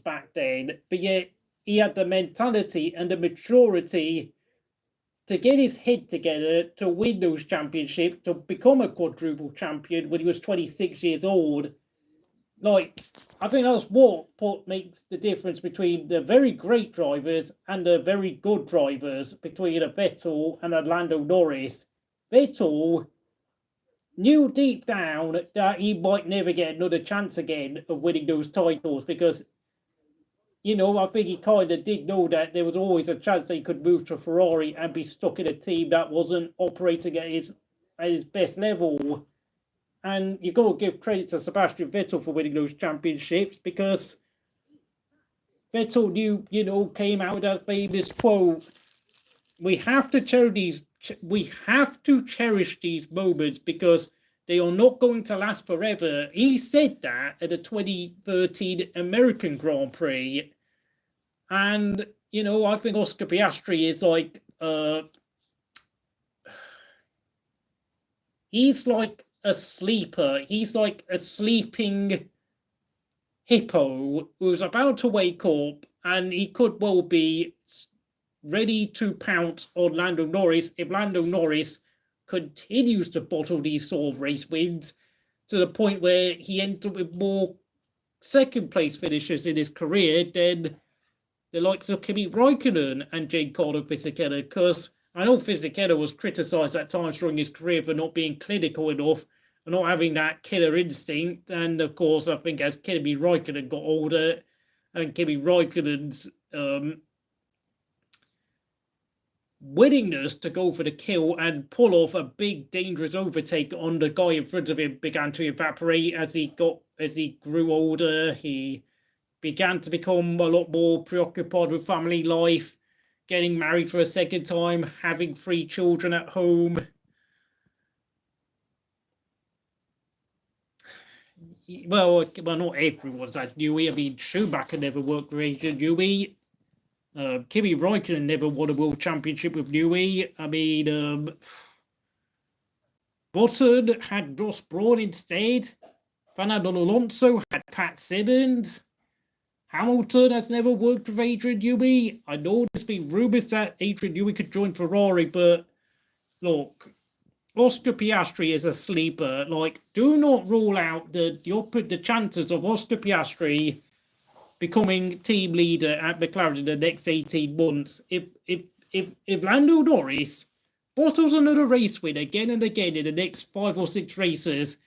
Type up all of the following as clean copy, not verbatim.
back then, but yet he had the mentality and the maturity to get his head together to win those championships, to become a quadruple champion when he was 26 years old. Like, I think that's what makes the difference between the very great drivers and the very good drivers, between a Vettel and a Lando Norris. Vettel knew deep down that he might never get another chance again of winning those titles because, you know, I think he kind of did know that there was always a chance that he could move to Ferrari and be stuck in a team that wasn't operating at his best level. And you've got to give credit to Sebastian Vettel for winning those championships because Vettel knew, you know, came out with that famous quote, we have to cherish these moments because they are not going to last forever. He said that at the 2013 American Grand Prix. And, you know, I think Oscar Piastri is like, he's like a sleeper. He's like a sleeping hippo who's about to wake up, and he could well be ready to pounce on Lando Norris if Lando Norris continues to bottle these sort of race wins to the point where he ends up with more second place finishes in his career than the likes of Kimi Raikkonen and Giancarlo Fisichella, because I know Fisichella was criticised at times during his career for not being clinical enough and not having that killer instinct. And of course, I think as Kimi Raikkonen got older and Kimi Raikkonen's willingness to go for the kill and pull off a big dangerous overtake on the guy in front of him began to evaporate as he grew older. He began to become a lot more preoccupied with family life, getting married for a second time, having 3 children at home. Well, not everyone's at Newey. I mean, Schumacher never worked with Adrian Newey. Kimi Raikkonen never won a world championship with Newey. I mean, Button had Ross Brawn instead. Fernando Alonso had Pat Simmons. Hamilton has never worked with Adrian Newey. I know there's been rumours that Adrian Newey could join Ferrari, but look, Oscar Piastri is a sleeper. Like, do not rule out the chances of Oscar Piastri becoming team leader at McLaren in the next 18 months. If Lando Norris bottles another race win again and again in the next 5 or 6 races,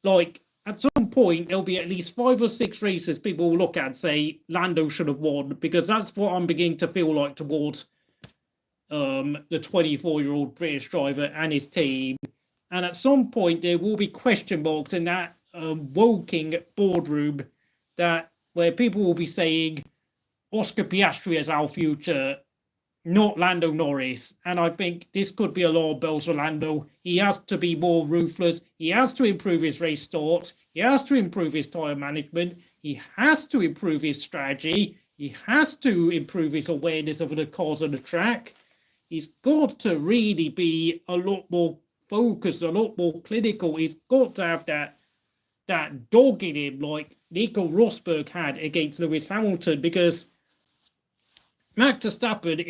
like, at some point, there'll be at least 5 or 6 races people will look at and say, Lando should have won, because that's what I'm beginning to feel like towards the 24-year-old British driver and his team. And at some point, there will be question marks in that Woking boardroom where people will be saying, Oscar Piastri is our future, not Lando Norris. And I think this could be alarm bells for Lando. He has to be more ruthless. He has to improve his race starts. He has to improve his tyre management. He has to improve his strategy. He has to improve his awareness of the cars on the track. He's got to really be a lot more focused, a lot more clinical. He's got to have that dog in him like Nico Rosberg had against Lewis Hamilton, because Max Verstappen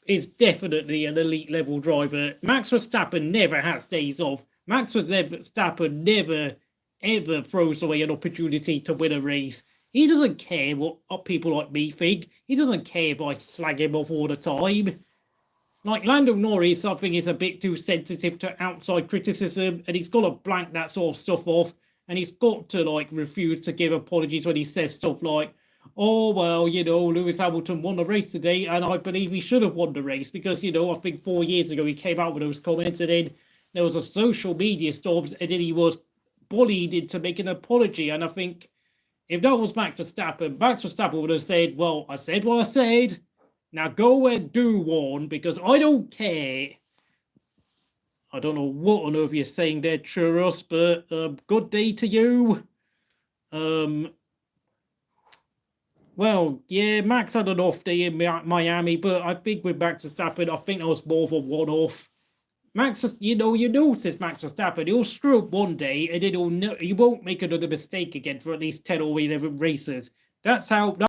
is definitely an elite level driver. Max Verstappen never has days off. Max Verstappen never ever throws away an opportunity to win a race. He doesn't care what people like me think. He doesn't care if I slag him off all the time. Like Lando Norris, I think, is a bit too sensitive to outside criticism, and he's got to blank that sort of stuff off, and he's got to like refuse to give apologies when he says stuff like, oh, well, you know, Lewis Hamilton won the race today, and I believe he should have won the race, because, you know, I think 4 years ago he came out with those comments, and then there was a social media storm, and then he was bullied into making an apology. And I think if that was Max Verstappen would have said, well, I said what I said, now go and do one, because I don't care. I don't know what on earth you're saying there, Churros, but good day to you. Well, yeah, Max had an off day in Miami, but I think with Max Verstappen, I think that was more of a one-off. Max, you notice Max Verstappen, he'll screw up one day, and then he won't make another mistake again for at least 10 or 11 races. That's how